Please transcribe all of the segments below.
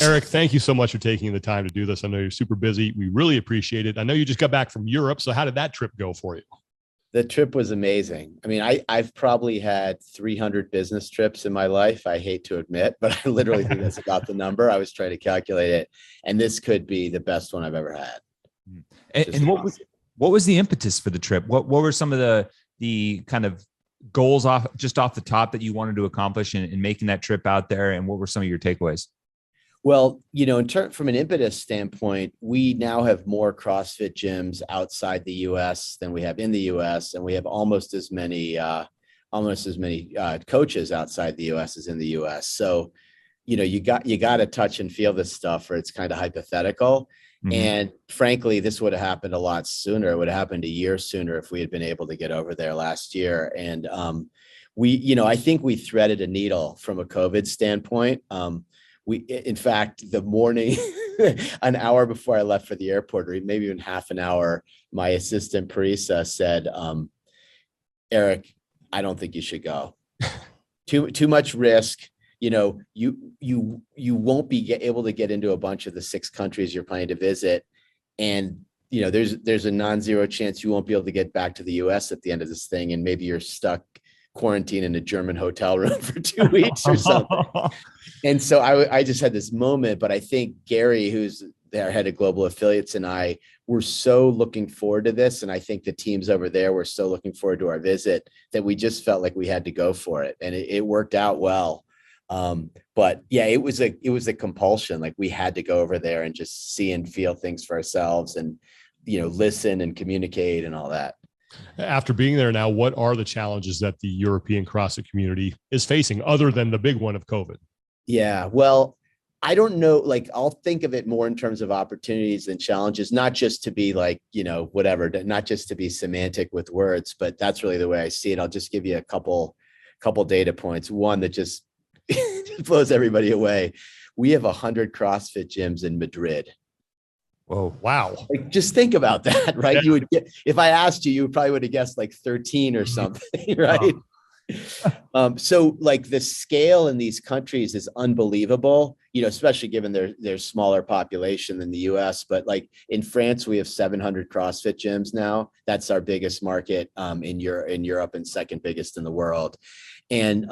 Eric, thank you so much for taking the time to do this. I know you're super busy. We really appreciate it. I know you just got back from Europe. So how did that trip go for you? The trip was amazing. I mean, I've probably had 300 business trips in my life. I hate to admit, but I literally think that's about the number. I was trying to calculate it, and this could be the best one I've ever had. And what was the impetus for the trip? What were some of the kind of goals off the top that you wanted to accomplish in making that trip out there? And what were some of your takeaways? Well, from an impetus standpoint, we now have more CrossFit gyms outside the U.S. than we have in the U.S., and we have almost as many coaches outside the U.S. as in the U.S. So, you got to touch and feel this stuff, or it's kind of hypothetical. Mm-hmm. And frankly, this would have happened a lot sooner. It would have happened a year sooner if we had been able to get over there last year. And I think we threaded a needle from a COVID standpoint. In fact, the morning, an hour before I left for the airport, or maybe even half an hour, my assistant Parisa said, Eric, I don't think you should go. Too much risk. You won't be able to get into a bunch of the 6 countries you're planning to visit. And, there's a non-zero chance you won't be able to get back to the US at the end of this thing. And maybe you're stuck quarantine in a German hotel room for 2 weeks or something. And so I just had this moment, but I think Gary, who's our head of global affiliates, and I were so looking forward to this. And I think the teams over there were so looking forward to our visit that we just felt like we had to go for it. And it worked out well. But yeah, it was a compulsion. Like we had to go over there and just see and feel things for ourselves and, listen and communicate and all that. After being there now, what are the challenges that the European CrossFit community is facing other than the big one of COVID? Yeah, well, I don't know. Like, I'll think of it more in terms of opportunities than challenges, not just to be like, whatever, not just to be semantic with words, but that's really the way I see it. I'll just give you a couple data points. One that just blows everybody away. We have 100 CrossFit gyms in Madrid. Whoa. Wow. Like, just think about that, right? Yeah. You would get, if I asked you, you probably would have guessed like 13 or something, right? So like the scale in these countries is unbelievable, especially given their smaller population than the US. But like in France, we have 700 CrossFit gyms now. That's our biggest market in Europe and second biggest in the world. And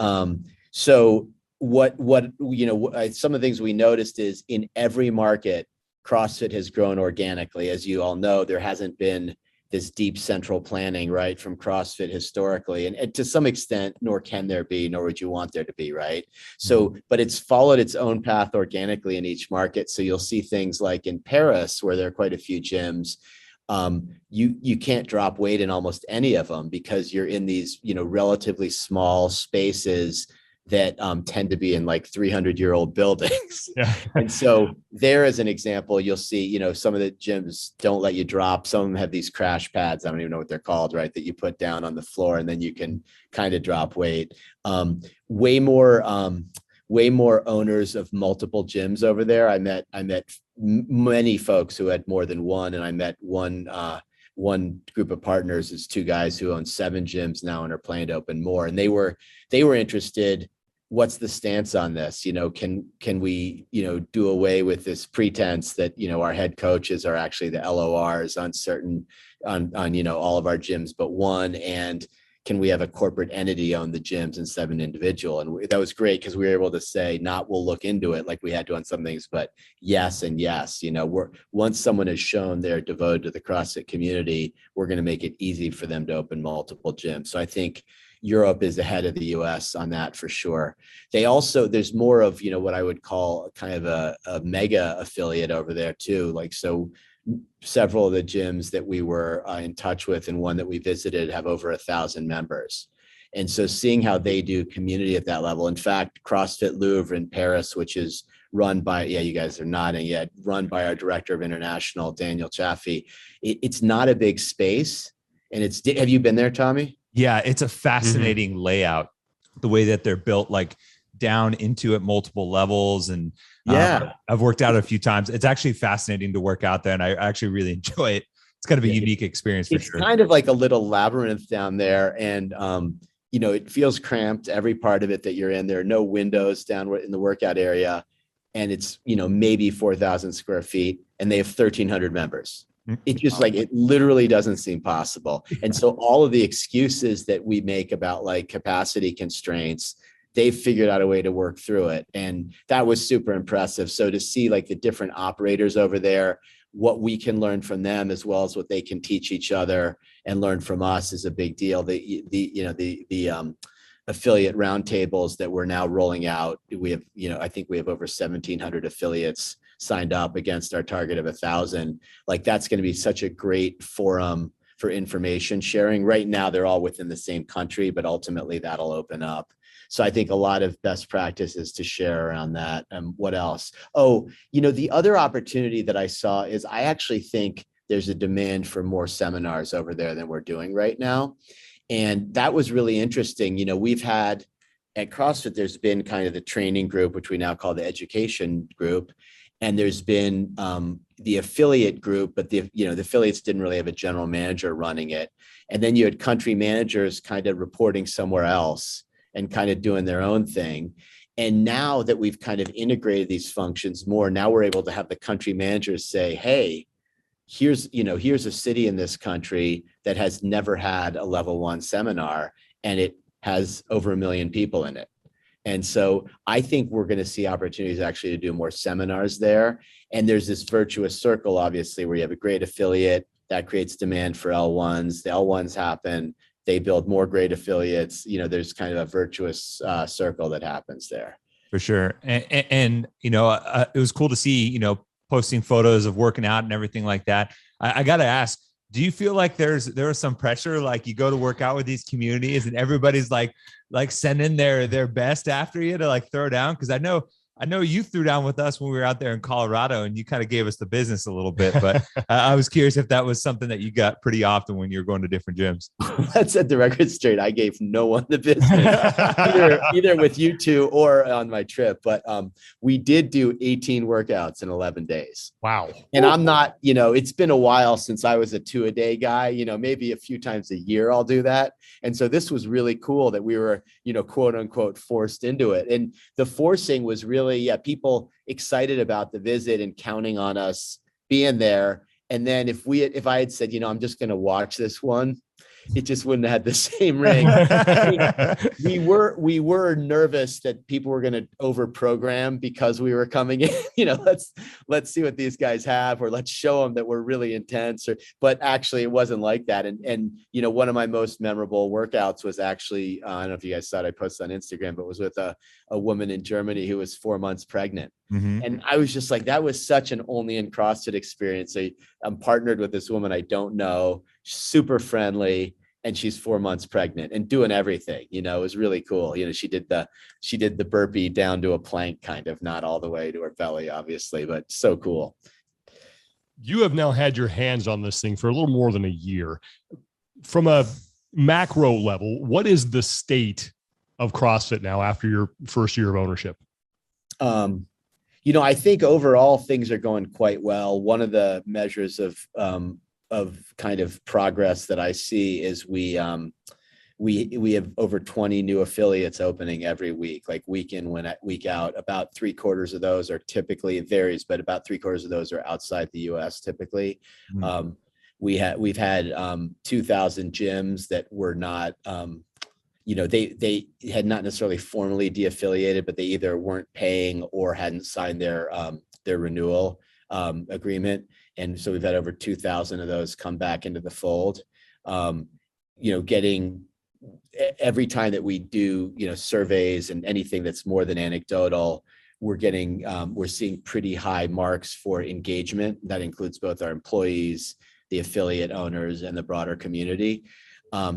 so what some of the things we noticed is in every market, CrossFit has grown organically. As you all know, there hasn't been this deep central planning, right, from CrossFit historically. And to some extent, nor can there be, nor would you want there to be, right? So, but it's followed its own path organically in each market. So you'll see things like in Paris, where there are quite a few gyms, you can't drop weight in almost any of them because you're in these, relatively small spaces that tend to be in like 300-year-old buildings. Yeah. And so there, as an example, you'll see, some of the gyms don't let you drop. Some of them have these crash pads. I don't even know what they're called, right? That you put down on the floor and then you can kind of drop weight. Way more owners of multiple gyms over there. I met many folks who had more than one, and I met one group of partners is 2 guys who own 7 gyms now and are planning to open more. And they were interested. What's the stance on this? Can we, do away with this pretense that, our head coaches are actually the LORs on all of our gyms, but one, and can we have a corporate entity own the gyms instead of an individual? And that was great because we were able to say, not we'll look into it like we had to on some things, but yes and yes. Once someone has shown they're devoted to the CrossFit community, we're going to make it easy for them to open multiple gyms. So I think Europe is ahead of the US on that for sure. There's more of, what I would call kind of a mega affiliate over there too. Like, so several of the gyms that we were in touch with and one that we visited have over 1,000 members. And so seeing how they do community at that level, in fact, CrossFit Louvre in Paris, which is run by, you guys are nodding yet, run by our director of international, Daniel Chaffee. It's not a big space. And have you been there, Tommy? Yeah, it's a fascinating layout, the way that they're built, like down into at multiple levels. And I've worked out a few times. It's actually fascinating to work out there, and I actually really enjoy it. It's kind of a unique experience for sure. It's kind of like a little labyrinth down there, and it feels cramped. Every part of it that you're in, there are no windows down in the workout area. and it's, maybe 4,000 square feet, and they have 1,300 members. It just like, it literally doesn't seem possible. And so all of the excuses that we make about like capacity constraints, they've figured out a way to work through it. And that was super impressive. So to see like the different operators over there, what we can learn from them, as well as what they can teach each other and learn from us, is a big deal. The affiliate roundtables that we're now rolling out, we have, I think we have over 1,700 affiliates signed up against our target of 1,000. Like, that's going to be such a great forum for information sharing. Right now, they're all within the same country, but ultimately that'll open up. So I think a lot of best practices to share around that. What else? Oh, the other opportunity that I saw is, I actually think there's a demand for more seminars over there than we're doing right now. And that was really interesting. We've had at CrossFit, there's been kind of the training group, which we now call the education group. And there's been the affiliate group, but the affiliates didn't really have a general manager running it. And then you had country managers kind of reporting somewhere else and kind of doing their own thing. And now that we've kind of integrated these functions more, now we're able to have the country managers say, hey, here's a city in this country that has never had a level 1 seminar, and it has over 1 million people in it. And so I think we're going to see opportunities actually to do more seminars there. And there's this virtuous circle, obviously, where you have a great affiliate that creates demand for L1s. The L1s happen, they build more great affiliates. There's kind of a virtuous circle that happens there. For sure. And it was cool to see, posting photos of working out and everything like that. I got to ask, do you feel like there was some pressure, like you go to work out with these communities and everybody's like sending their best after you to like throw down? Because I know you threw down with us when we were out there in Colorado, and you kind of gave us the business a little bit, but I was curious if that was something that you got pretty often when you were going to different gyms. Let's set the record straight. I gave no one the business, either with you two or on my trip, but we did do 18 workouts in 11 days. Wow. And I'm not, it's been a while since I was a 2-a-day guy, maybe a few times a year I'll do that. And so this was really cool that we were, quote unquote, forced into it. And the forcing was really, people excited about the visit and counting on us being there. And then if I had said, I'm just going to watch this one, it just wouldn't have had the same ring. we were nervous that people were going to over program because we were coming in, let's see what these guys have, or let's show them that we're really intense, but actually it wasn't like that. And one of my most memorable workouts was actually, I don't know if you guys saw it, I posted on Instagram, but it was with a woman in Germany who was 4 months pregnant. Mm-hmm. And I was just like, that was such an only in CrossFit experience. I'm partnered with this woman I don't know, super friendly, and she's 4 months pregnant and doing everything. It was really cool. She did the burpee down to a plank, kind of, not all the way to her belly, obviously, but so cool. You have now had your hands on this thing for a little more than a year. From a macro level, what is the state of CrossFit now after your first year of ownership? I think overall things are going quite well. One of the measures of kind of progress that I see is we have over 20 new affiliates opening every week, like week in, week out. About 3/4 of those are typically, it varies, but about 3/4 of those are outside the US typically. Mm-hmm. We've had 2,000 gyms that were not, they had not necessarily formally de-affiliated, but they either weren't paying or hadn't signed their renewal agreement. And so we've had over 2,000 of those come back into the fold. Getting every time that we do, surveys and anything that's more than anecdotal, we're seeing pretty high marks for engagement. That includes both our employees, the affiliate owners, and the broader community.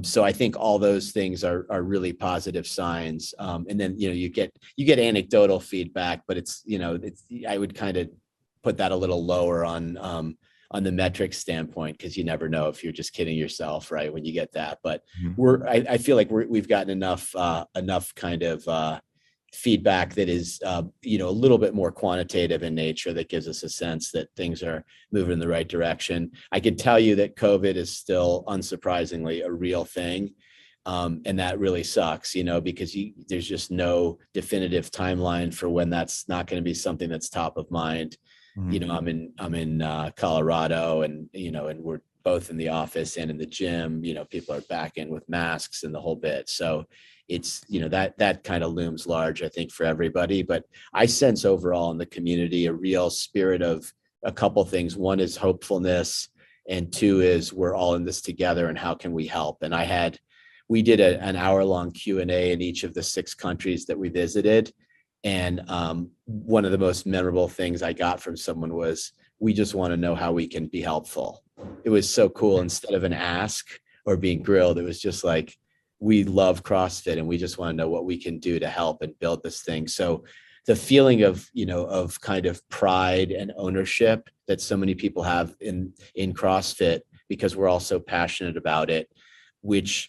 So I think all those things are really positive signs. And then, you get anecdotal feedback, but it's I would kind of put that a little lower on the metric standpoint, because you never know if you're just kidding yourself, right, when you get that. But I feel like we've gotten enough kind of feedback that is a little bit more quantitative in nature, that gives us a sense that things are moving in the right direction. I can tell you that COVID is still, unsurprisingly, a real thing. And that really sucks, because there's just no definitive timeline for when that's not going to be something that's top of mind. Mm-hmm. I'm in Colorado, and we're both in the office and in the gym. People are back in with masks and the whole bit. So it's that kind of looms large, I think, for everybody. But I sense overall in the community a real spirit of a couple things. One is hopefulness, and two is we're all in this together, and how can we help? And we did an hour-long Q&A in each of the 6 countries that we visited. And one of the most memorable things I got from someone was, we just want to know how we can be helpful. It was so cool. Instead of an ask or being grilled, it was just like, we love CrossFit and we just want to know what we can do to help and build this thing. So the feeling of kind of pride and ownership that so many people have in CrossFit, because we're all so passionate about it, which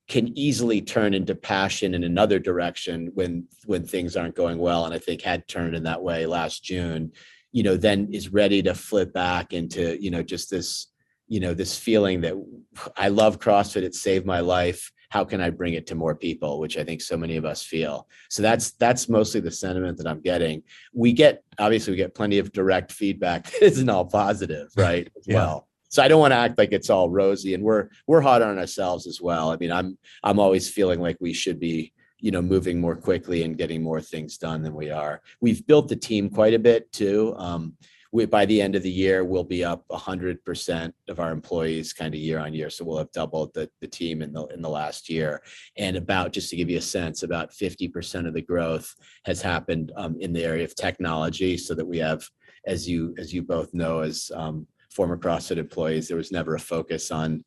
can easily turn into passion in another direction when things aren't going well. And I think had turned in that way last June, then is ready to flip back into, just this, this feeling that I love CrossFit. It saved my life. How can I bring it to more people? Which I think so many of us feel. So that's mostly the sentiment that I'm getting. We get plenty of direct feedback that isn't all positive, right? As well. So I don't want to act like it's all rosy, and we're hard on ourselves as well. I mean, I'm always feeling like we should be, moving more quickly and getting more things done than we are. We've built the team quite a bit too. By the end of the year, we'll be up 100% of our employees kind of year on year. So we'll have doubled the team in the last year. And just to give you a sense, about 50% of the growth has happened in the area of technology, so that we have, as you both know, as former CrossFit employees, there was never a focus on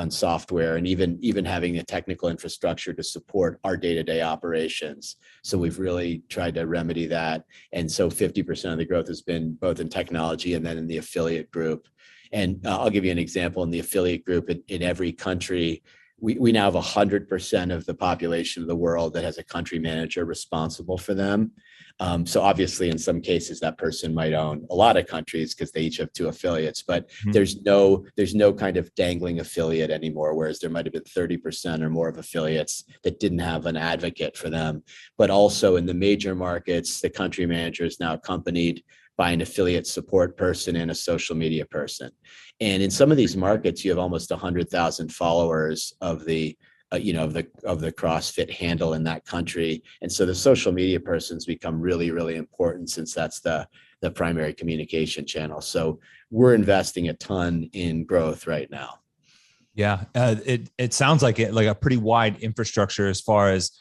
software, and even having the technical infrastructure to support our day-to-day operations. So we've really tried to remedy that. And so 50% of the growth has been both in technology and then in the affiliate group. And I'll give you an example. In the affiliate group, in every country, we now have 100% of the population of the world that has a country manager responsible for them. So obviously, in some cases, that person might own a lot of countries because they each have 2 affiliates, but there's no kind of dangling affiliate anymore, whereas there might have been 30% or more of affiliates that didn't have an advocate for them. But also in the major markets, the country manager is now accompanied by an affiliate support person and a social media person. And in some of these markets, you have almost 100,000 followers of the CrossFit handle in that country. And so the social media person's become really, really important, since that's the primary communication channel. So we're investing a ton in growth right now. Yeah. It sounds like a pretty wide infrastructure as far as,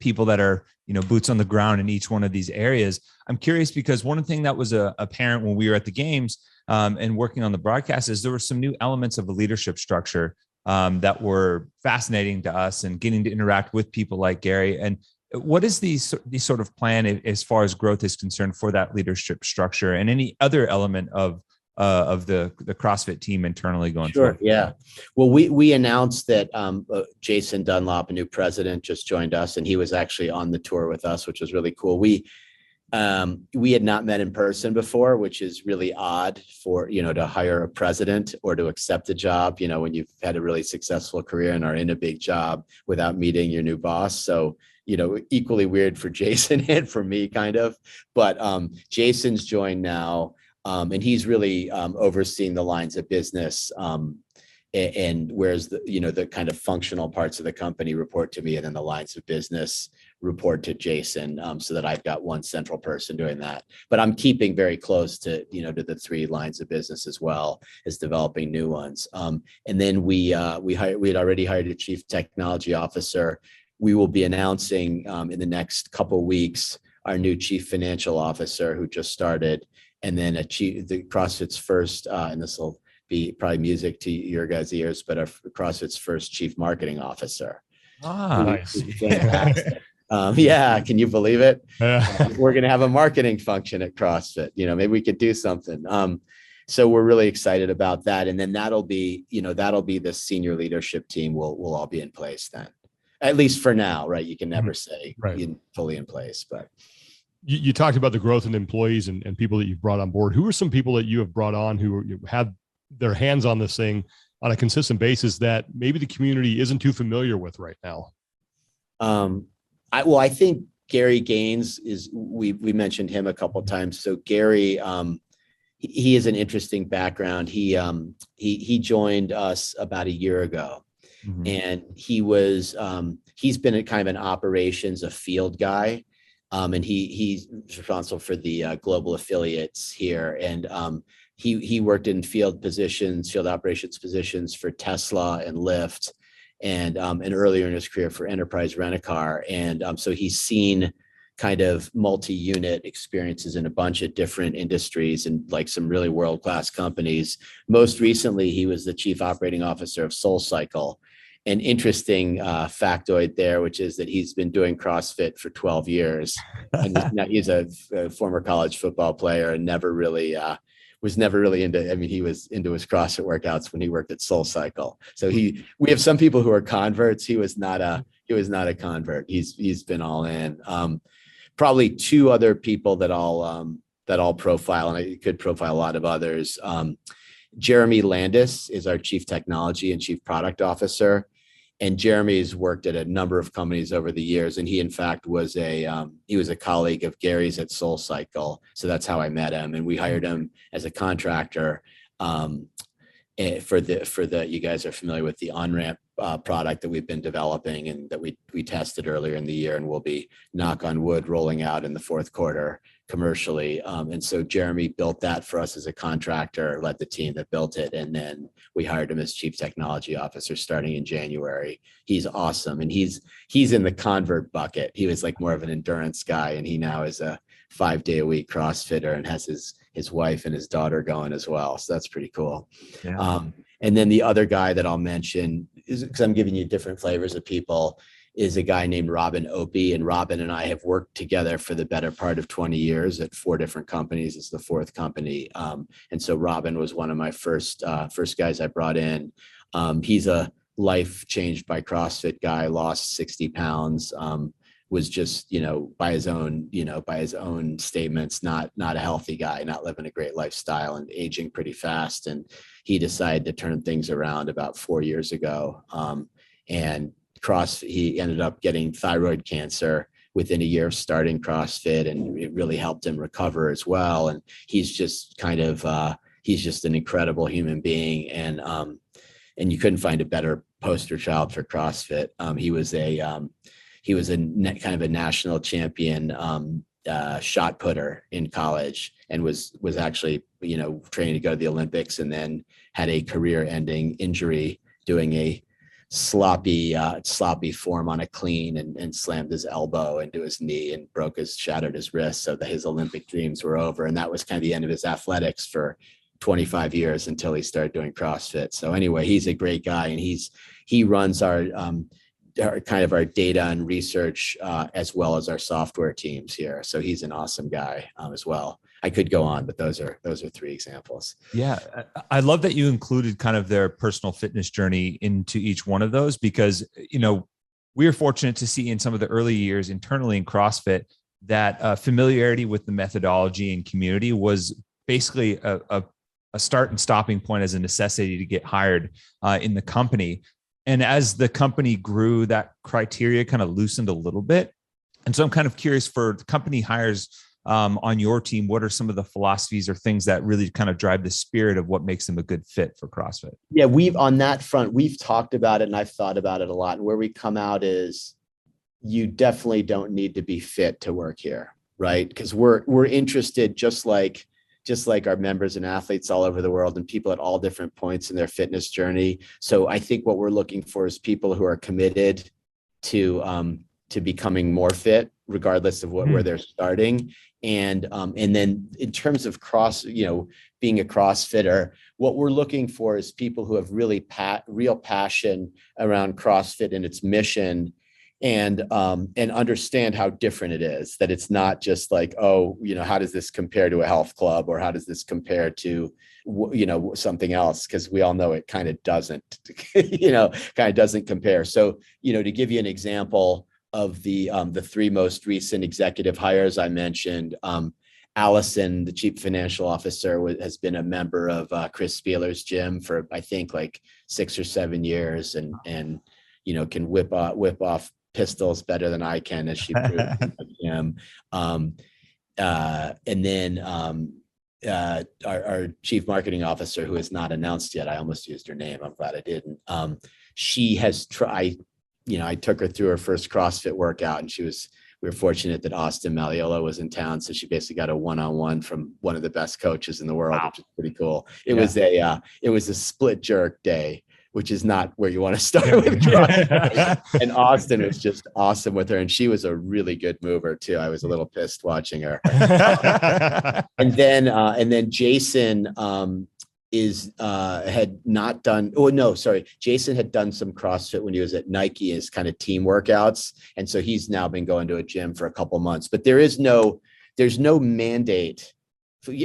people that are, boots on the ground in each one of these areas. I'm curious because one thing that was apparent when we were at the games and working on the broadcast is there were some new elements of a leadership structure that were fascinating to us, and getting to interact with people like Gary. And what is the sort of plan as far as growth is concerned for that leadership structure, and any other element of the CrossFit team internally going forward? Yeah. Well, we announced that Jason Dunlop, a new president, just joined us, and he was actually on the tour with us, which was really cool. We had not met in person before, which is really odd for, to hire a president or to accept a job, when you've had a really successful career and are in a big job without meeting your new boss. So, equally weird for Jason and for me, kind of. But Jason's joined now, and he's really overseeing the lines of business. And whereas the kind of functional parts of the company report to me, and then the lines of business report to Jason, so that I've got one central person doing that. But I'm keeping very close to to the 3 lines of business, as well as developing new ones. And then we had already hired a chief technology officer. We will be announcing in the next couple of weeks our new chief financial officer, who just started, and then the CrossFit's first, and this will be probably music to your guys' ears, but CrossFit's first chief marketing officer. Nice. Fantastic. Can you believe it? We're going to have a marketing function at CrossFit. Maybe we could do something. So we're really excited about that. And then that'll be the senior leadership team will all be in place then, at least for now, right? You can never say fully in place, but. You talked about the growth in employees and people that you've brought on board. Who are some people that you have brought on who have their hands on this thing on a consistent basis that maybe the community isn't too familiar with right now? I think Gary Gaines we mentioned him a couple of times. So Gary, he has an interesting background. He joined us about a year ago, and he's been a kind of an operations, a field guy. And he's responsible for the global affiliates here. And he worked in field operations positions for Tesla and Lyft, and earlier in his career for Enterprise Rent-A-Car. And so he's seen kind of multi-unit experiences in a bunch of different industries and like some really world-class companies. Most recently, he was the chief operating officer of SoulCycle. An interesting factoid there, which is that he's been doing CrossFit for 12 years. And he's a former college football player and was never really into, he was into his CrossFit workouts when he worked at SoulCycle. So we have some people who are converts. He was not a convert. He's been all in. Probably two other people that I'll profile, and I could profile a lot of others. Jeremy Landis is our chief technology and chief product officer. And Jeremy's worked at a number of companies over the years. And he, in fact, was he was a colleague of Gary's at SoulCycle. So that's how I met him. And we hired him as a contractor for the, you guys are familiar with the on-ramp product that we've been developing and that we tested earlier in the year, and we'll be, knock on wood, rolling out in the fourth quarter commercially. And so Jeremy built that for us as a contractor, led the team that built it. And then we hired him as chief technology officer starting in January. He's awesome. And he's in the convert bucket. He was like more of an endurance guy, and he now is a 5-day-a-week CrossFitter and has his wife and his daughter going as well. So that's pretty cool. Yeah. And then the other guy that I'll mention is, because I'm giving you different flavors of people, is a guy named Robin Opie. And Robin and I have worked together for the better part of 20 years at 4 different companies. It's the 4th company. And so Robin was one of my first guys I brought in. He's a life changed by CrossFit guy, lost 60 pounds, was just, by his own statements, not a healthy guy, not living a great lifestyle and aging pretty fast. And he decided to turn things around about 4 years ago. And he ended up getting thyroid cancer within a year of starting CrossFit, and it really helped him recover as well. And he's just he's just an incredible human being. And you couldn't find a better poster child for CrossFit. He was a kind of a national champion shot putter in college, and was actually, training to go to the Olympics, and then had a career-ending injury doing a sloppy form on a clean, and slammed his elbow into his knee and shattered his wrist, so that his Olympic dreams were over. And that was kind of the end of his athletics for 25 years until he started doing CrossFit. So anyway, he's a great guy, and he runs our kind of our data and research, as well as our software teams here. So he's an awesome guy as well. I could go on, but those are 3 examples. Yeah. I love that you included kind of their personal fitness journey into each one of those, because, we are fortunate to see in some of the early years internally in CrossFit that familiarity with the methodology and community was basically a start and stopping point as a necessity to get hired in the company. And as the company grew, that criteria kind of loosened a little bit. And so I'm kind of curious, for the company hires on your team, what are some of the philosophies or things that really kind of drive the spirit of what makes them a good fit for CrossFit? Yeah, on that front, we've talked about it, and I've thought about it a lot. And where we come out is, you definitely don't need to be fit to work here, right? Because we're interested, just like our members and athletes all over the world, and people at all different points in their fitness journey. So I think what we're looking for is people who are committed to becoming more fit, regardless of where they're starting. And then in terms of being a CrossFitter, what we're looking for is people who have really real passion around CrossFit and its mission, and understand how different it is, that it's not just like, how does this compare to a health club, or how does this compare to, something else? Because we all know it kind of doesn't, doesn't compare. So, to give you an example of the 3 most recent executive hires I mentioned, Allison, the chief financial officer, has been a member of Chris Spieler's gym for, I think, like 6 or 7 years, and can whip off pistols better than I can, as she proved with him. And then our chief marketing officer, who is not announced yet, I almost used her name, I'm glad I didn't. She has tried, I took her through her first CrossFit workout, and we were fortunate that Austin Malleolo was in town. So she basically got a one-on-one from one of the best coaches in the world, which is pretty cool. It was a split jerk day, which is not where you want to start with. And Austin was just awesome with her. And she was a really good mover too. I was a little pissed watching her. And then Jason, had not done, Jason had done some CrossFit when he was at Nike as kind of team workouts. And so he's now been going to a gym for a couple months, but there's no mandate.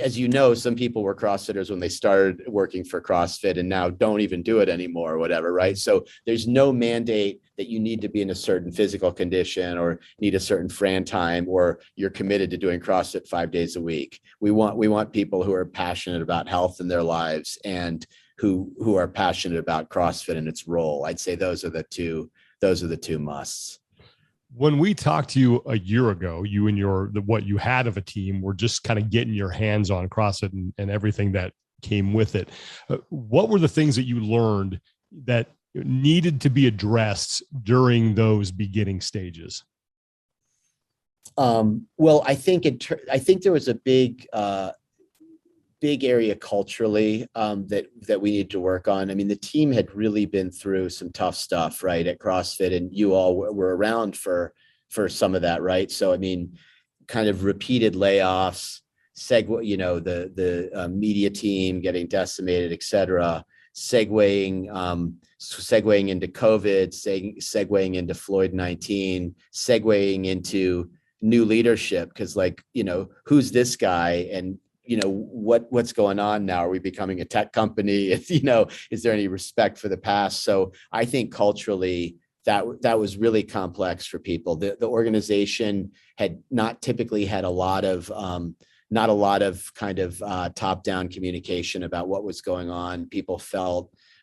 As you know, some people were CrossFitters when they started working for CrossFit and now don't even do it anymore or whatever, right? So there's no mandate that you need to be in a certain physical condition or need a certain Fran time, or you're committed to doing CrossFit 5 days a week. We want people who are passionate about health in their lives and who are passionate about CrossFit and its role. I'd say those are the two musts. When we talked to you a year ago, you and what you had of a team were just kind of getting your hands on CrossFit and everything that came with it. What were the things that you learned that needed to be addressed during those beginning stages? Well, I think there was a big area culturally that we need to work on. I mean, the team had really been through some tough stuff, right, at CrossFit, and you all were around for some of that, right? So, I mean, kind of repeated layoffs, the media team getting decimated, et cetera, segueing into COVID, segueing into Floyd-19, segueing into new leadership, because who's this guy? And what's going on now? Are we becoming a tech company? Is there any respect for the past? So I think culturally that was really complex for people. The organization had not typically had not a lot of kind of top-down communication about what was going on. People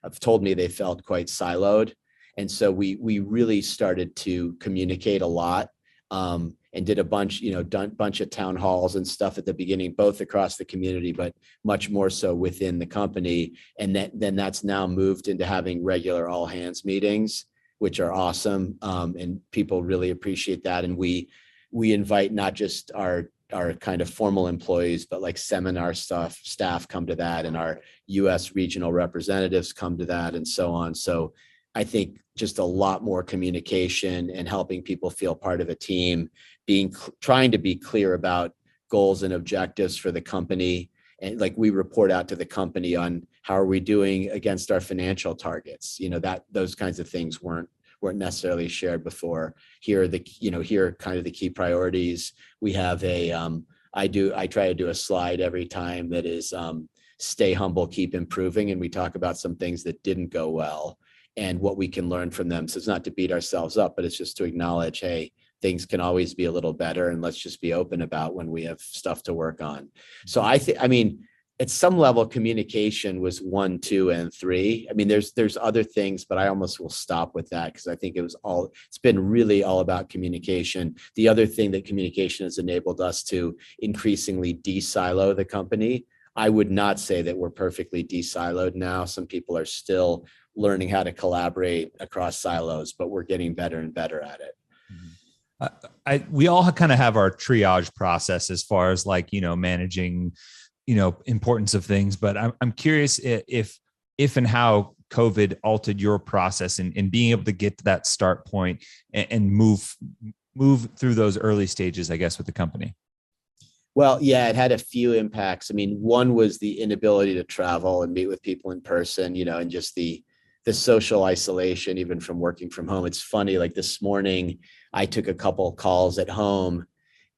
have told me they felt quite siloed. And so we really started to communicate a lot. And did a bunch of town halls and stuff at the beginning, both across the community, but much more so within the company. And then that's now moved into having regular all hands meetings, which are awesome. And people really appreciate that. And we invite not just our kind of formal employees, but like seminar staff come to that, and our US regional representatives come to that, and so on. So I think just a lot more communication and helping people feel part of a team, trying to be clear about goals and objectives for the company. And like, we report out to the company on how are we doing against our financial targets, those kinds of things weren't necessarily shared before. Here are kind of the key priorities. We have I try to do a slide every time that is stay humble, keep improving. And we talk about some things that didn't go well and what we can learn from them. So it's not to beat ourselves up, but it's just to acknowledge, hey, things can always be a little better, and let's just be open about when we have stuff to work on. So I mean, at some level, communication was 1, 2, and 3. I mean, there's other things, but I almost will stop with that because I think it's been really all about communication. The other thing that communication has enabled us to increasingly de-silo the company. I would not say that we're perfectly de-siloed now. Some people are still learning how to collaborate across silos, but we're getting better and better at it. We all kind of have our triage process as far as managing, importance of things, but I'm curious if and how COVID altered your process in being able to get to that start point and move through those early stages, I guess, with the company. Well, yeah, it had a few impacts. I mean, one was the inability to travel and meet with people in person, and just the social isolation, even from working from home. It's funny, like this morning, I took a couple calls at home,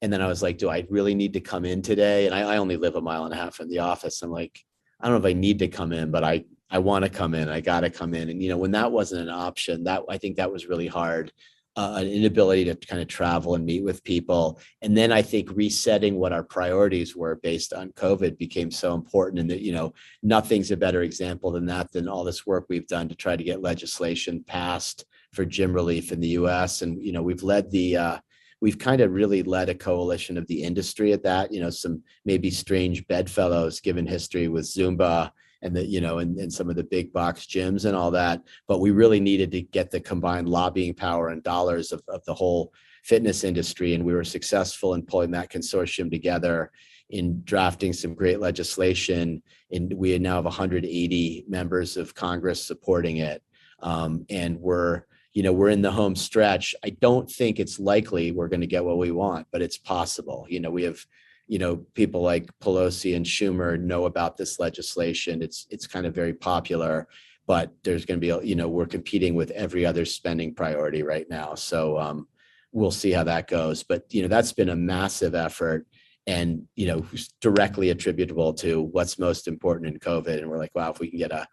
and then I was like, do I really need to come in today? And I only live 1.5 miles from the office. I'm like, I don't know if I need to come in, but I want to come in. I got to come in. And, when that wasn't an option, I think that was really hard. an inability to kind of travel and meet with people. And then I think resetting what our priorities were based on COVID became so important. And that, you know, nothing's a better example than that, than all this work we've done to try to get legislation passed for gym relief in the US. And, you know, we've kind of really led a coalition of the industry at that, you know, some maybe strange bedfellows given history with Zumba and the, you know, and some of the big box gyms and all that. But we really needed to get the combined lobbying power and dollars of the whole fitness industry. And we were successful in pulling that consortium together in drafting some great legislation. And we now have 180 members of Congress supporting it. And we're in the home stretch. I don't think it's likely we're going to get what we want, but it's possible. You know, we have, you know, people like Pelosi and Schumer know about this legislation. It's kind of very popular, but there's going to be, you know, we're competing with every other spending priority right now. So we'll see how that goes. But, you know, that's been a massive effort and, you know, directly attributable to what's most important in COVID. And we're like, wow, if we can get a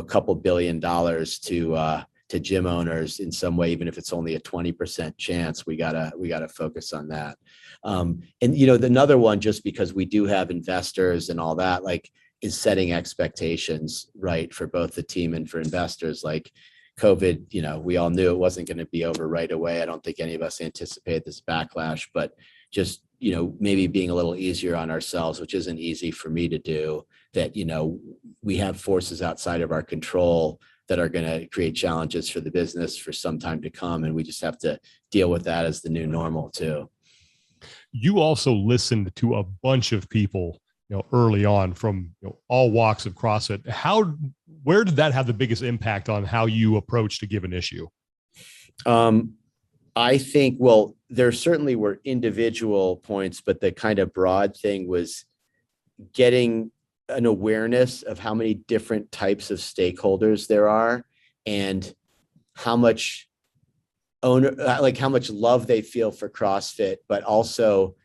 couple $2 billion to gym owners in some way, even if it's only a 20% chance, we gotta focus on that. And, you know, another one, just because we do have investors and all that, like, is setting expectations, right, for both the team and for investors. Like COVID, you know, we all knew it wasn't going to be over right away. I don't think any of us anticipated this backlash, but just, you know, maybe being a little easier on ourselves, which isn't easy for me to do, that, you know, we have forces outside of our control that are going to create challenges for the business for some time to come. And we just have to deal with that as the new normal too. You also listened to a bunch of people, you know, early on from, you know, all walks of CrossFit. Where did that have the biggest impact on how you approached a given issue? I think, well, there certainly were individual points, but the kind of broad thing was getting an awareness of how many different types of stakeholders there are and how much how much love they feel for CrossFit, but also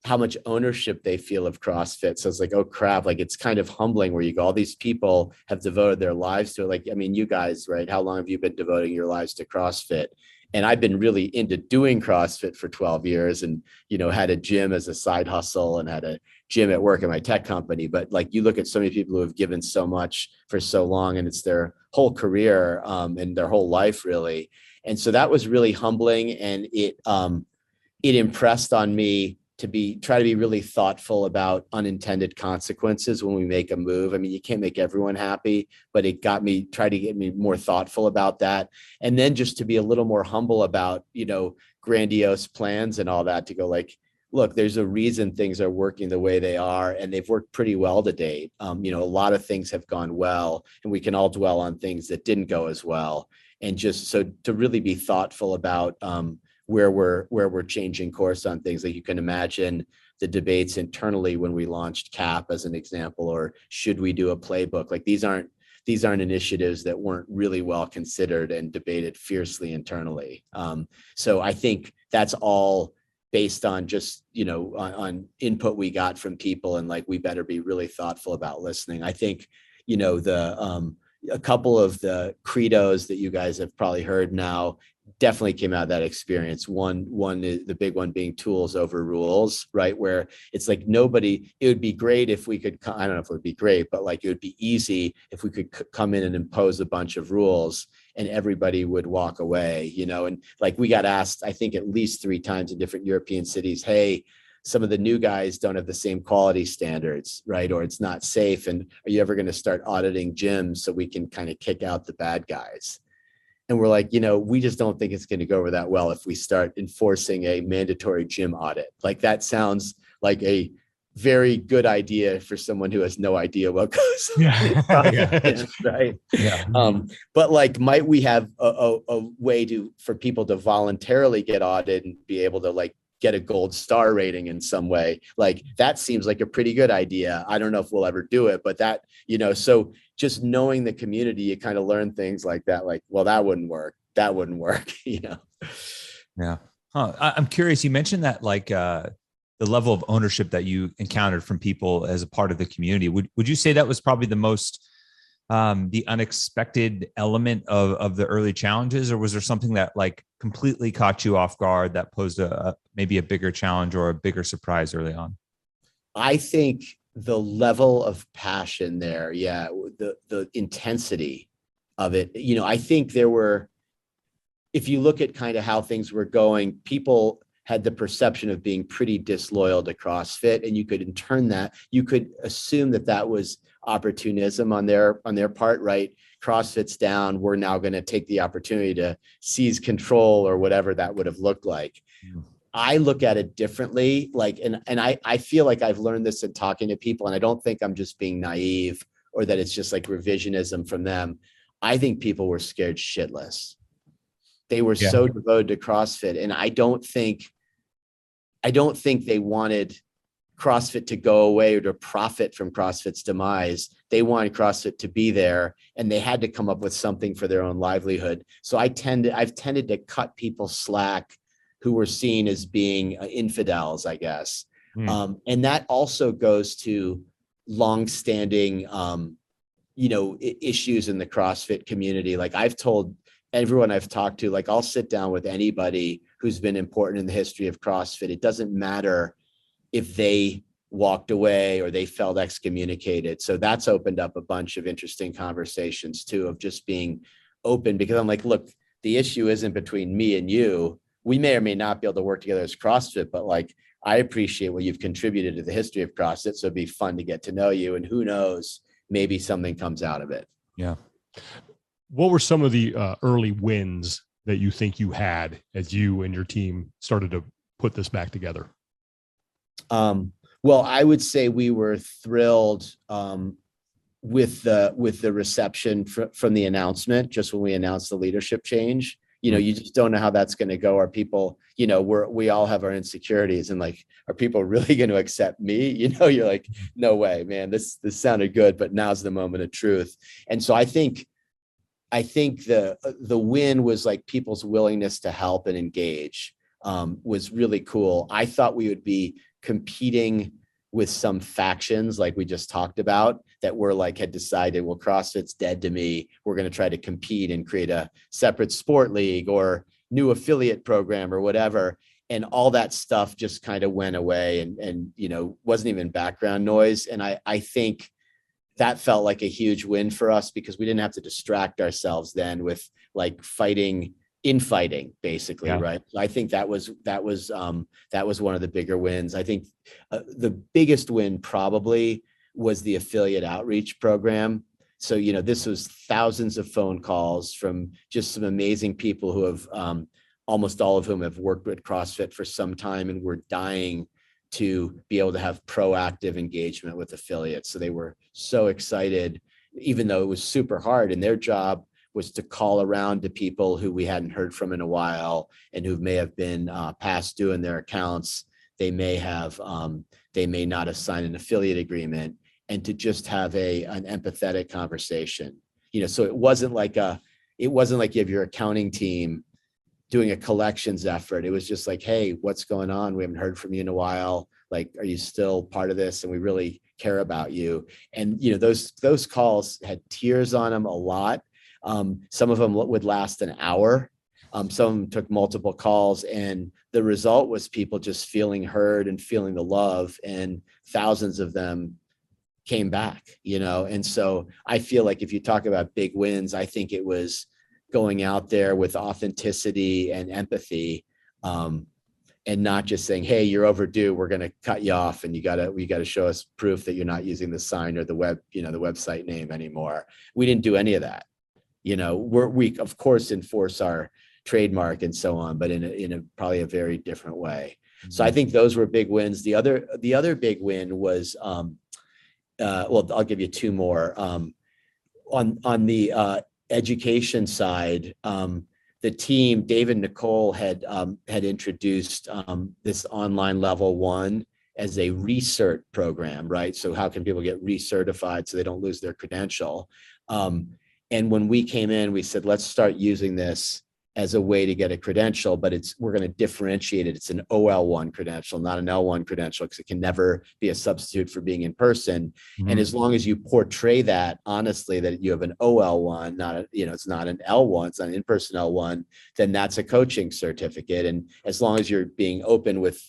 how much ownership they feel of CrossFit. So it's like, oh crap, like it's kind of humbling where you go, all these people have devoted their lives to it. Like, I mean, you guys, right? How long have you been devoting your lives to CrossFit? And I've been really into doing CrossFit for 12 years and, you know, had a gym as a side hustle and had a gym at work in my tech company. But like, you look at so many people who have given so much for so long and it's their whole career and their whole life really. And so that was really humbling. And it impressed on me to try to be really thoughtful about unintended consequences when we make a move. I mean, you can't make everyone happy, but it tried to get me more thoughtful about that. And then just to be a little more humble about, you know, grandiose plans and all that, to go like, look, there's a reason things are working the way they are, and they've worked pretty well to date. You know, a lot of things have gone well, and we can all dwell on things that didn't go as well. And just so to really be thoughtful about where we're changing course on things. Like you can imagine the debates internally when we launched CAP as an example, or should we do a playbook? Like these aren't initiatives that weren't really well considered and debated fiercely internally. So I think that's all based on just, you know, on input we got from people, and like we better be really thoughtful about listening. I think, you know, a couple of the credos that you guys have probably heard now definitely came out of that experience. One is the big one being tools over rules, right? Where it's like it would be great if we could, I don't know if it would be great, but like it would be easy if we could come in and impose a bunch of rules and everybody would walk away, you know? And like we got asked, I think at least 3 times in different European cities, hey, some of the new guys don't have the same quality standards, right? Or it's not safe. And are you ever going to start auditing gyms so we can kind of kick out the bad guys? And we're like, you know, we just don't think it's going to go over that well if we start enforcing a mandatory gym audit. Like that sounds like a very good idea for someone who has no idea what goes on. Yeah. Right. Yeah. But like, might we have a way for people to voluntarily get audited and be able to like get a gold star rating in some way? Like that seems like a pretty good idea. I don't know if we'll ever do it, but that, you know, so just knowing the community, you kind of learn things like that, like, well, that wouldn't work, you know? Yeah. I'm curious. You mentioned that like the level of ownership that you encountered from people as a part of the community. Would you say that was probably the most the unexpected element of the early challenges, or was there something that like completely caught you off guard that posed maybe a bigger challenge or a bigger surprise early on? I think the level of passion there, the intensity of it, I think there were, if you look at kind of how things were going, people had the perception of being pretty disloyal to CrossFit, and you could assume that was opportunism on their part, right? CrossFit's down, we're now going to take the opportunity to seize control, or whatever that would have looked like. I look at it differently, and I feel like I've learned this in talking to people, and I don't think I'm just being naive or that it's just like revisionism from them. I think people were scared shitless. They were so devoted to CrossFit, and I don't think they wanted CrossFit to go away or to profit from CrossFit's demise. They wanted CrossFit to be there, and they had to come up with something for their own livelihood. So I've tended to cut people slack who were seen as being infidels, I guess. And that also goes to longstanding, issues in the CrossFit community. Like, I've told everyone I've talked to, like, I'll sit down with anybody who's been important in the history of CrossFit. It doesn't matter if they walked away or they felt excommunicated. So that's opened up a bunch of interesting conversations too, of just being open, because I'm like, look, the issue isn't between me and you. We may or may not be able to work together as CrossFit, but like, I appreciate what you've contributed to the history of CrossFit. So it'd be fun to get to know you, and who knows, maybe something comes out of it. Yeah. What were some of the early wins that you think you had as you and your team started to put this back together? Well, I would say we were thrilled with the reception from the announcement, just when we announced the leadership change. You just don't know how that's going to go. Are people, we all have our insecurities, and like, are people really going to accept me? You're like, no way, man, this sounded good, but now's the moment of truth. And so I think the win was like people's willingness to help and engage was really cool. I thought we would be competing with some factions like we just talked about that were like, had decided, well, CrossFit's dead to me. We're going to try to compete and create a separate sport league or new affiliate program or whatever. And all that stuff just kind of went away and wasn't even background noise. And I think that felt like a huge win for us, because we didn't have to distract ourselves then with like infighting basically. Yeah. Right. So I think that was one of the bigger wins. I think the biggest win probably was the affiliate outreach program. So, this was thousands of phone calls from just some amazing people who have, almost all of whom have worked with CrossFit for some time, and were dying to be able to have proactive engagement with affiliates. So they were so excited, even though it was super hard, and their job was to call around to people who we hadn't heard from in a while, and who may have been past due in their accounts. They may not have signed an affiliate agreement, and to just have an empathetic conversation. So it wasn't like you have your accounting team doing a collections effort. It was just like, hey, what's going on? We haven't heard from you in a while. Like, are you still part of this? And we really care about you. And those calls had tears on them a lot. Some of them would last an hour. Some of them took multiple calls, and the result was people just feeling heard and feeling the love, and thousands of them came back, And so I feel like if you talk about big wins, I think it was going out there with authenticity and empathy, and not just saying, hey, you're overdue, we're going to cut you off, and we got to show us proof that you're not using the sign or the website name anymore. We didn't do any of that. We of course enforce our trademark and so on, but in a probably a very different way. Mm-hmm. So I think those were big wins. The other big win was, well, I'll give you two more. On the education side, the team, Dave and Nicole had introduced this online level 1 as a recert program, right? So how can people get recertified so they don't lose their credential? And when we came in, we said, let's start using this as a way to get a credential, but we're going to differentiate it. It's an OL1 credential, not an L1 credential, because it can never be a substitute for being in person. Mhm. And as long as you portray that honestly, that you have an OL1, it's not an L1, it's not an in-person L1, then that's a coaching certificate. And as long as you're being open with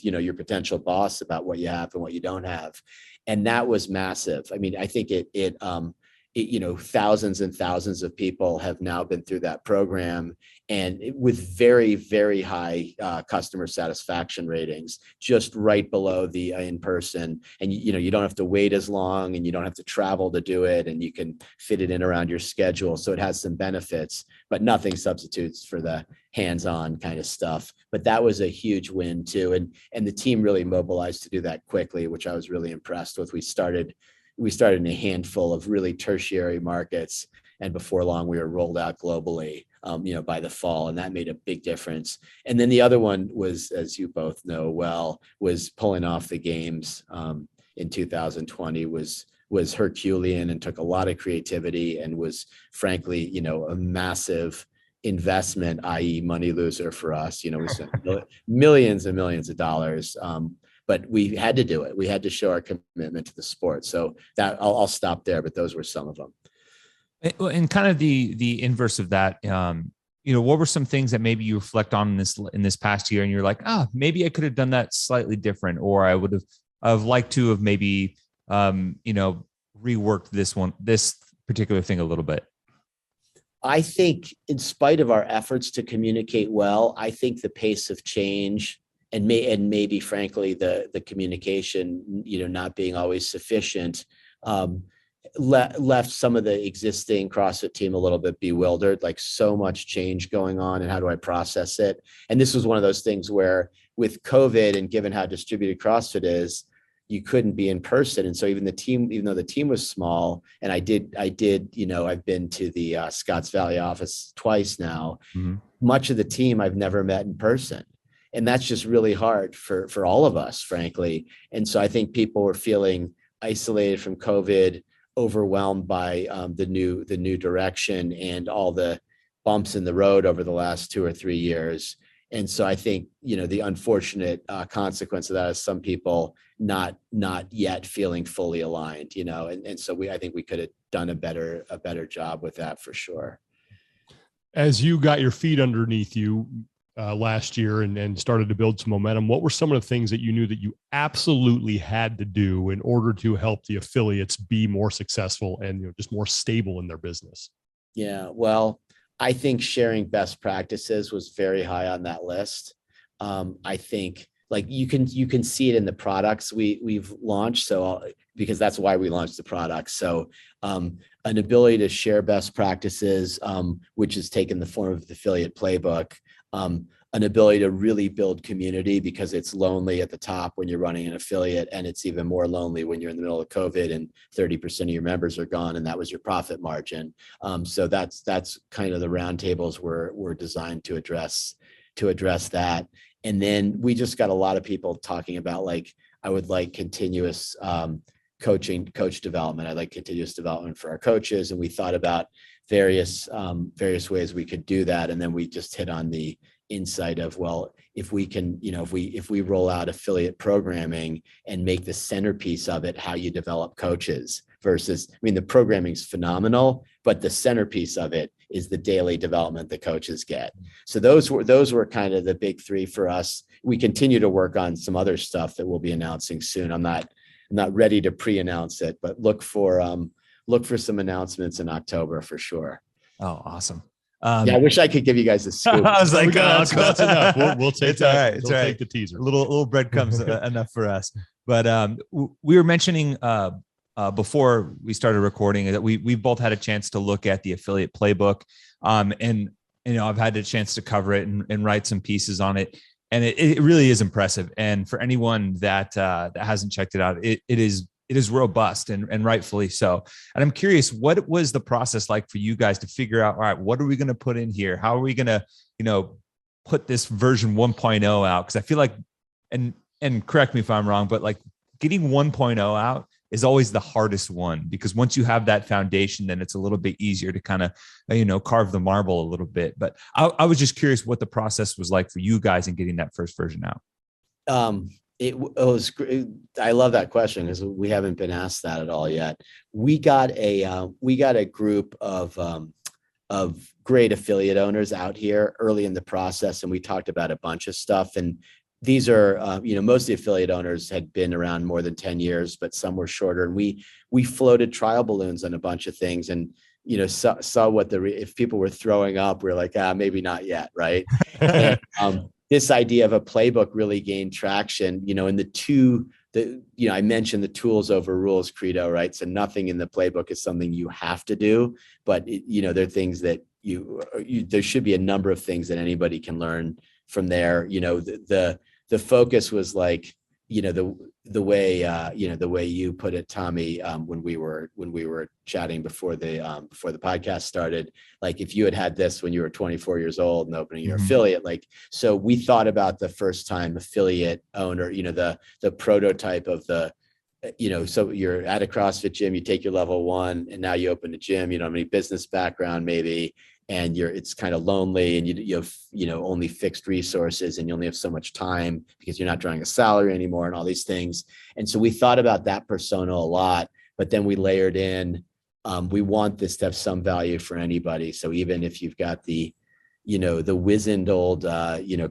your potential boss about what you have and what you don't have. And that was massive. I mean, I think thousands and thousands of people have now been through that program, and with very, very high customer satisfaction ratings, just right below the in-person. And you don't have to wait as long, and you don't have to travel to do it, and you can fit it in around your schedule. So it has some benefits, but nothing substitutes for the hands-on kind of stuff. But that was a huge win too, and the team really mobilized to do that quickly, which I was really impressed with. We started in a handful of really tertiary markets, and before long we were rolled out globally, by the fall, and that made a big difference. And then the other one was, as you both know well, was pulling off the games in 2020 was Herculean, and took a lot of creativity, and was frankly, a massive investment, i.e. money loser for us. We spent millions and millions of dollars. But we had to do it. We had to show our commitment to the sport. So that I'll stop there, but those were some of them. And kind of the inverse of that, what were some things that maybe you reflect on in this past year, and you're like, maybe I could have done that slightly different, or I would have liked to have maybe, reworked this particular thing a little bit? I think in spite of our efforts to communicate well, I think the pace of change and maybe frankly the communication, not being always sufficient, left some of the existing CrossFit team a little bit bewildered, like so much change going on, and how do I process it? And this was one of those things where with COVID, and given how distributed CrossFit is, you couldn't be in person. And so even though the team was small, and I've been to the Scotts Valley office twice now, mm-hmm. Much of the team I've never met in person. And that's just really hard for all of us, frankly. And so I think people were feeling isolated from COVID, overwhelmed by the new direction and all the bumps in the road over the last 2 or 3 years. And so I think, the unfortunate consequence of that is some people not yet feeling fully aligned, and so I think we could have done a better job with that for sure. As you got your feet underneath you last year and started to build some momentum, what were some of the things that you knew that you absolutely had to do in order to help the affiliates be more successful and just more stable in their business? Yeah, well, I think sharing best practices was very high on that list. I think you can see it in the products we've launched. So because that's why we launched the products. So an ability to share best practices, which has taken the form of the affiliate playbook, an ability to really build community, because it's lonely at the top when you're running an affiliate, and it's even more lonely when you're in the middle of COVID and 30% of your members are gone, and that was your profit margin. So that's kind of the roundtables were designed to address that. And then we just got a lot of people talking about, I would like continuous coach development. I'd like continuous development for our coaches. And we thought about various ways we could do that. And then we just hit on the insight of, well, if we can, if we roll out affiliate programming and make the centerpiece of it how you develop coaches, versus, the programming is phenomenal, but the centerpiece of it is the daily development the coaches get. So those were kind of the big three for us. We continue to work on some other stuff that we'll be announcing soon. I'm not ready to pre-announce it, but look for some announcements in October for sure. Oh, awesome. I wish I could give you guys a scoop. I was like, that's enough. We'll take it's that. All right. We'll take the teaser. Little breadcrumbs enough for us. But we were mentioning before we started recording that we've both had a chance to look at the affiliate playbook, and I've had a chance to cover it and write some pieces on it, and it really is impressive. And for anyone that hasn't checked it out, it is robust and rightfully so. And I'm curious, what was the process like for you guys to figure out, all right, what are we going to put in here? How are we going to, put this version 1.0 out? Because I feel like, and correct me if I'm wrong, but getting 1.0 out is always the hardest one, because once you have that foundation, then it's a little bit easier to kind of, carve the marble a little bit. But I was just curious what the process was like for you guys in getting that first version out. It was great. I love that question because we haven't been asked that at all yet. We got a group of great affiliate owners out here early in the process, and we talked about a bunch of stuff. And these are, most of the affiliate owners had been around more than 10 years, but some were shorter. And we floated trial balloons on a bunch of things, and saw what if people were throwing up, we're like, maybe not yet, right? And, this idea of a playbook really gained traction, in I mentioned the tools over rules credo, right? So nothing in the playbook is something you have to do, but there are things that there should be a number of things that anybody can learn from there. The focus was like, the way you put it, Tommy, when we were chatting before the podcast started, like if you had this when you were 24 years old and opening your affiliate, so we thought about the first time affiliate owner, the prototype of the, so you're at a CrossFit gym, you take your level 1 and now you open a gym, you don't have any business background maybe, and it's kind of lonely, and you have, only fixed resources, and you only have so much time because you're not drawing a salary anymore and all these things. And so we thought about that persona a lot, but then we layered in, we want this to have some value for anybody. So even if you've got the wizened old,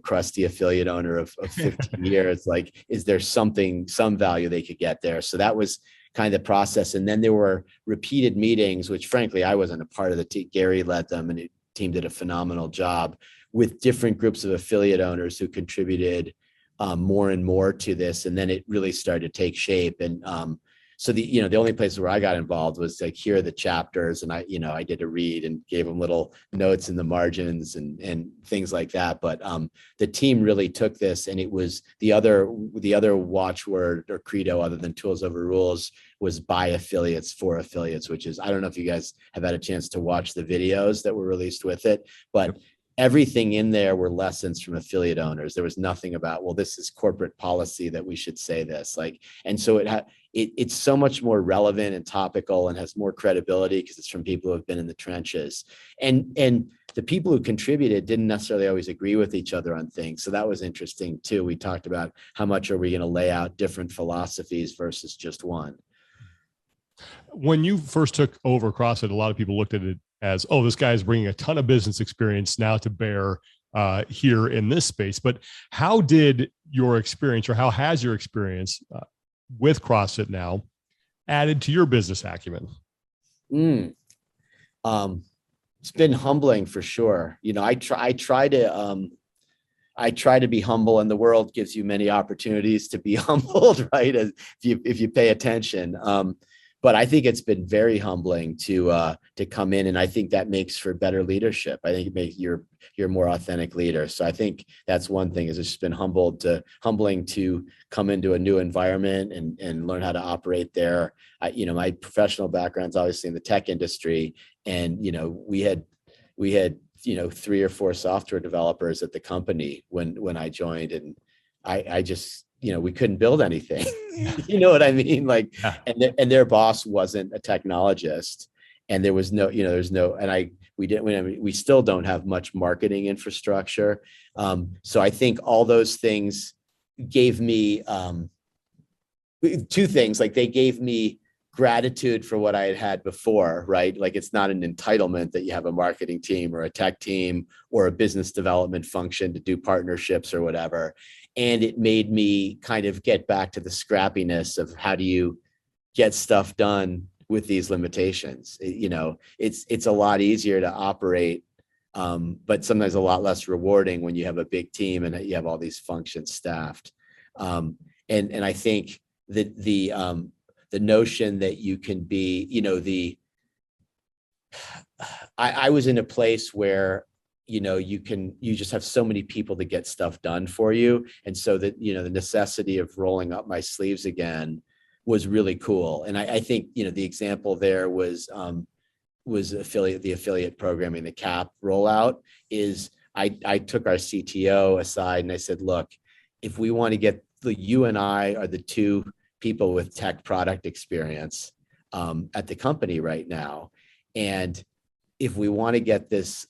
crusty affiliate owner of 15 years, like, is there some value they could get there? So that was kind of the process. And then there were repeated meetings, which frankly, I wasn't a part of the team. Gary led them, and the team did a phenomenal job with different groups of affiliate owners who contributed more and more to this. And then it really started to take shape. And so the only place where I got involved was like, here are the chapters. And I did a read and gave them little notes in the margins and things like that. But the team really took this, and it was the other watchword or credo other than tools over rules was by affiliates for affiliates, which is, I don't know if you guys have had a chance to watch the videos that were released with it, but everything in there were lessons from affiliate owners. There was nothing about, well, this is corporate policy that we should say this, and so it's so much more relevant and topical and has more credibility because it's from people who have been in the trenches. And the people who contributed didn't necessarily always agree with each other on things. So that was interesting too. We talked about how much are we going to lay out different philosophies versus just one. When you first took over CrossFit, a lot of people looked at it as, oh, this guy is bringing a ton of business experience now to bear here in this space. But how did your experience, or how has your experience with CrossFit now added to your business acumen? It's been humbling for sure. I try to be humble, and the world gives you many opportunities to be humbled, right? If you pay attention. But I think it's been very humbling to come in, and I think that makes for better leadership. I think it makes you're a more authentic leader. So I think that's one thing, is it's just been humbling to come into a new environment and learn how to operate there. My professional background's obviously in the tech industry, and we had 3 or 4 software developers at the company when I joined, and I just we couldn't build anything. You know what I mean? And their boss wasn't a technologist, and there was no, and we still don't have much marketing infrastructure. So I think all those things gave me 2 things. Like, they gave me gratitude for what I had before, right? Like, it's not an entitlement that you have a marketing team or a tech team or a business development function to do partnerships or whatever. And it made me kind of get back to the scrappiness of how do you get stuff done with these limitations. It's a lot easier to operate, but sometimes a lot less rewarding when you have a big team and you have all these functions staffed. And I think that the notion that you can be, I was in a place where you just have so many people to get stuff done for you. And so that, the necessity of rolling up my sleeves again was really cool. And I think, the example there was the affiliate programming, the CAP rollout is I took our CTO aside and I said, look, if we want to get you and I are the 2 people with tech product experience at the company right now. And if we want to get this,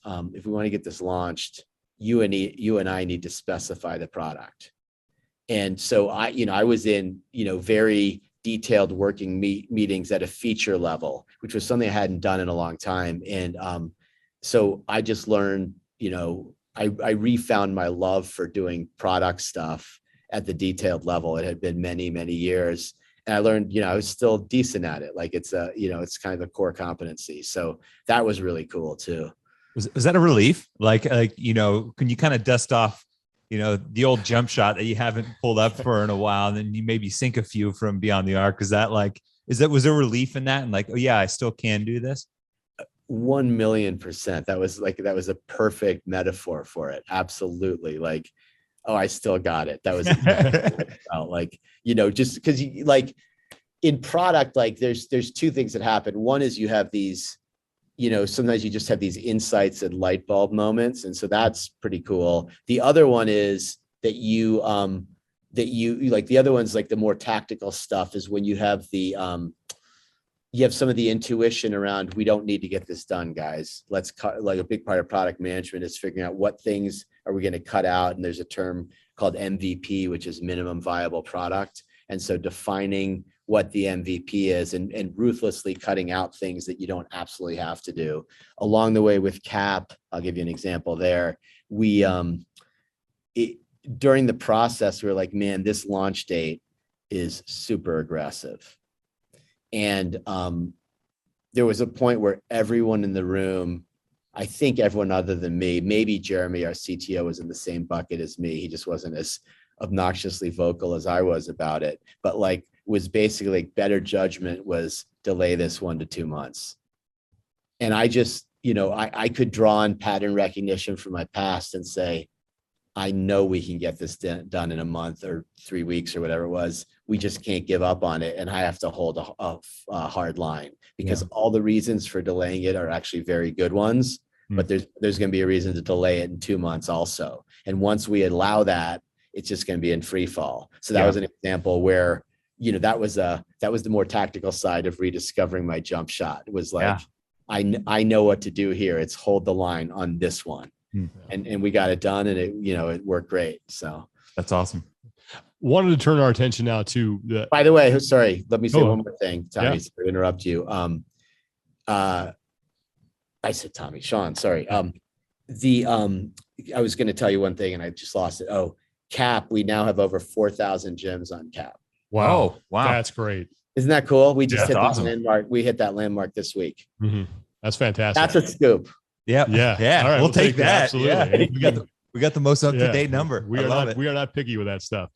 launched, you and I need to specify the product. And so I was in, very detailed working meetings at a feature level, which was something I hadn't done in a long time. And so I just learned, I refound my love for doing product stuff at the detailed level. It had been many, many years. And I learned, I was still decent at it. Like it's it's kind of a core competency. So that was really cool too. Was that a relief? Like, can you kind of dust off, the old jump shot that you haven't pulled up for in a while, and then you maybe sink a few from beyond the arc? Was there relief in that? And like, oh yeah, I still can do this. 1,000,000%. That was a perfect metaphor for it. Absolutely. Like, oh, I still got it. That was exactly what it felt like, just because like in product, like there's two things that happen. One is you have these, sometimes you just have these insights and light bulb moments. And so that's pretty cool. The other one is that you like, the other one's like the more tactical stuff is when you have you have some of the intuition around, we don't need to get this done, guys. Let's cut. Like a big part of product management is figuring out what things are we going to cut out. And there's a term called MVP, which is minimum viable product. And so defining what the MVP is and ruthlessly cutting out things that you don't absolutely have to do. Along the way with CAP, I'll give you an example there. We, during the process, we were like, man, this launch date is super aggressive. And there was a point where everyone in the room, I think everyone other than me, maybe Jeremy, our CTO, was in the same bucket as me. He just wasn't as obnoxiously vocal as I was about it, but like was basically like better judgment was delay this 1 to 2 months. And I just, I could draw on pattern recognition from my past and say, I know we can get this done in a month or 3 weeks or whatever it was. We just can't give up on it. And I have to hold a hard line because all the reasons for delaying it are actually very good ones, but there's going to be a reason to delay it in 2 months also. And once we allow that, it's just going to be in free fall. So that was an example where, that was the more tactical side of rediscovering my jump shot. It was like, I know what to do here. It's hold the line on this one. And we got it done, and it worked great. So that's awesome. Wanted to turn our attention now to the. By the way, sorry, let me say one more thing, Tommy. Sorry to interrupt you. I said Tommy, Sean. Sorry. I was going to tell you one thing, and I just lost it. Oh, CAP. We now have over 4,000 gyms on CAP. Wow! That's great. Isn't that cool? We just hit that landmark. We hit that landmark this week. Mm-hmm. That's fantastic. That's a scoop. Yeah. All right, we'll take that. Absolutely. Yeah. We got the most up-to-date number. We are not picky with that stuff.